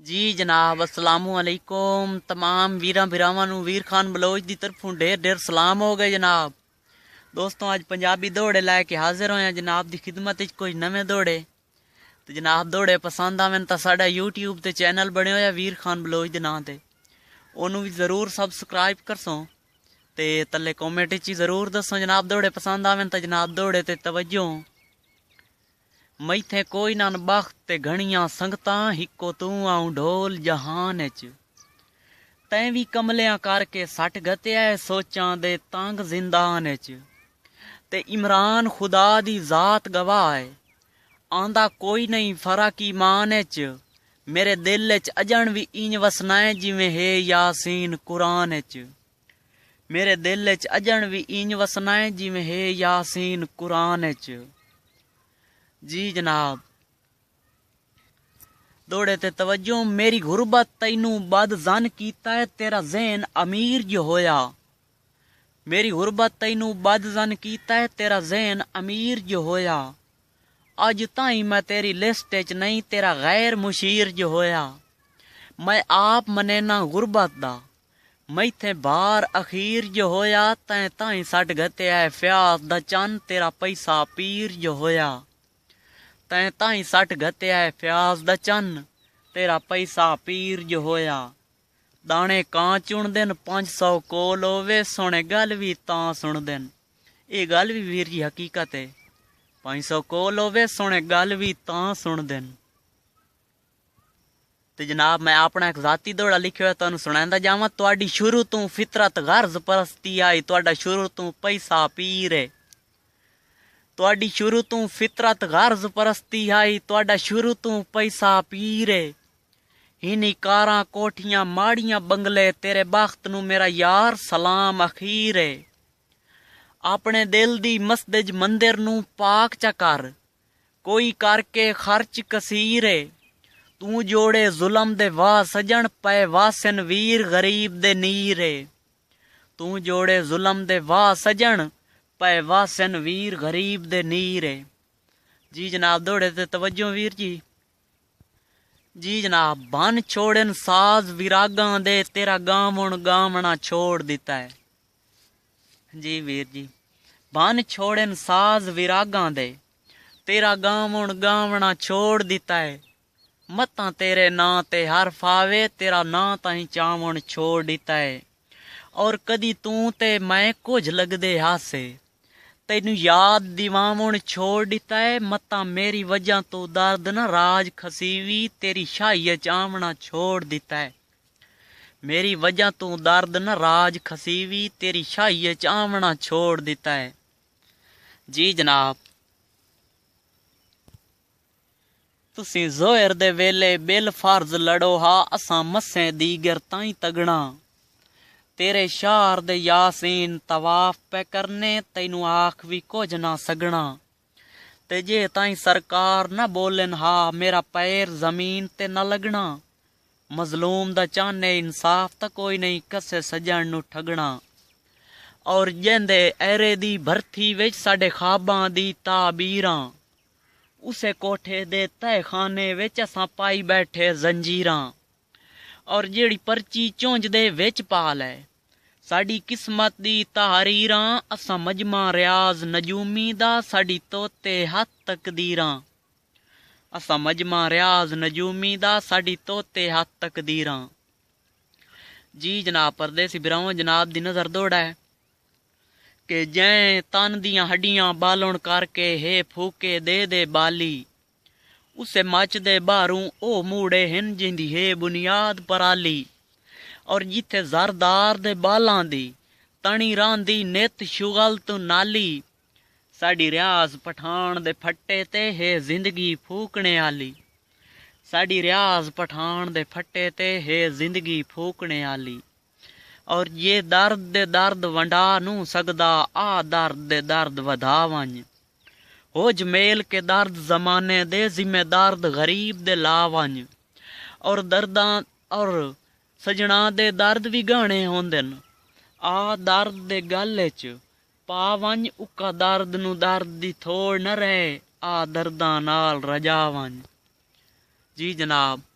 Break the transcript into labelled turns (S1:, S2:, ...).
S1: जी जनाब अस्सलामु अलैकुम। तमाम वीरां भरावां नूं वीर खान बलोच दी तरफों ढेर ढेर सलाम हो गए जनाब। दोस्तों अज पंजाबी दौड़े लैके हाजिर होया जनाब दी खिदमत विच कुछ नवे दौड़े। ते जनाब दौड़े पसंद आवन तां साडा यूट्यूब ते चैनल बने होया वीर खान बलोच दे नां ते ओनू भी जरूर सबसक्राइब करसो ते तले कॉमेंट च जरूर दसो जनाब दौड़े पसंद आवन तां जनाब दौड़े ते तवज्जो। मैथे कोई ना बख्त ते घणियां संगतां हिक्को तू आऊं ढोल जहान च। तैं भी कमलियां करके सट गत्या सोचां दे तंग जिंदान च। ते इमरान खुदा दी जात गवाह है आंदा कोई नहीं फर्क ईमान च। मेरे दिल च अजन भी इंज वसना है जिवें है यासीन कुरान च। मेरे दिल च अजन भी इंज वसना है जिवें है यासीन कुरान च। जी जनाब दौड़े ते तवज्जो। मेरी गुरबत तैनू बद जन कीता है तेरा ज़हन अमीर जो होया। मेरी गुरबत तैनू बद जन कीता है तेरा ज़हन अमीर जो होया। अज ताई मैं तेरी लिस्ट च नहीं तेरा गैर मुशीर जो होया। मैं आप मनेना गुरबत दा मैथे बार अखीर जो होया। तैं ताई सट गत्या है फ्यास दा चन तेरा पैसा पीर जो होया। तैं ताई सट गत्या है फ्यास दा चन तेरा पैसा पीर जो होया। दाने कां चुन देन 500 कोल होवे सोने गल भी तां सुन देन। ये गल भी वीर जी हकीकत है 500 कोल होवे सोने गल भी तां सुन देन। ते जनाब मैं अपना एक जाती दौड़ा लिखिया है तुहानू सुनांदा जावां। तुहाडी शुरू तू फितरत गर्ज परस्ती आई तुहाडा शुरू तू पैसा पीर है। तुहाडी शुरू तू फितरत गर्ज परस्ती आई तुहाडा शुरू तू पैसा पीर है। हिनी कारां कोठियां माड़ियां बंगले तेरे बख्त नू मेरा यार सलाम अखीर है। अपने दिल दी मस्जिद मंदिर नू पाक चा कर कोई करके खर्च कसीर है। तू जोड़े जुलम दे वाह सजन पै वासन वीर गरीब दे नीर है। तू जोड़े जुलम दे वाह सजन पै वासन वीर गरीब दे नीर है। जी जनाब दौड़े ते तवज्जो वीर जी। जी जनाब बन छोड़न साज विरागां दे तेरा गावण गावना छोड़ दिता है। जी वीर जी बन छोड़न साज विरागां दे तेरा गावण गावना छोड़ दिता है। मतां तेरे नां ते हरफ आवे तेरा नां ताहीं चावण छोड़ दिता है। और कदी तू ते मैं कुछ लगदे हासे तैनू याद दिवावण छोड़ दिता है। मतां मेरी वजह तो दर्द न राज खसीवी तेरी शाही चावना छोड़ दिता है। मेरी वजह तो दर्द न राज खसीवी तेरी शाही चावना छोड़ दिता है। जी जनाब तुसी जोहर दे वेले बिल फर्ज लड़ो हा असां मस्सें दीगर ताई तगना। तेरे शार दे यासीन तवाफ पे करने तैनू आख भी कुछ ना सगना। ते जे ताई सरकार न बोलन हा मेरा पैर जमीन ते न लगना। मजलूम दा चाहने इंसाफ ता कोई नहीं कसे सजन नू ठगना। और जेंदे एरे दी भरथी विच साडे ख्वाबां दी ताबीरां उसे कोठे दे तह खाने विच असां पाई बैठे जंजीरां। और जेड़ी परची चुंझ दे विच पाल है साडी किस्मत दी तहरीरां। असां मजमा रियाज नजूमी दा साडी तोते हथ तकदीरां। असां मजमा रियाज नजूमी दा साडी तोते हथ तकदीरां। जी जनाब परदेसी बिराओ जनाब दी नजर दौड़ा है कि जैं तन दियां हड्डियां बालण करके हे फूके दे बाली। उसे मच दे बाहरूं ओ मूड़े हिन जिंदी है बुनियाद पराली। और जिथे जरदार दे बालां दी तनी रांदी नित शुगल तू नाली। साडी रियाज पठान दे फट्टे ते है जिंदगी फूकने आली। साडी रियाज पठान दे फट्टे ते है जिंदगी फूकने आली। और ये दर्द दे दर्द वंडा नू सकदा आ दर्द दे दर्द वधा वंज। हो जमेल के दर्द जमाने दे जिम्मे दर्द गरीब दे ला वंज। और दर्दां और सजना दे दर्द भी गाने होंदे न आ दर्द दे गल च पा वंज। उका दर्द नू दर्द दी थोड़ न रहे आ दर्दां नाल रजा वंज। जी जनाब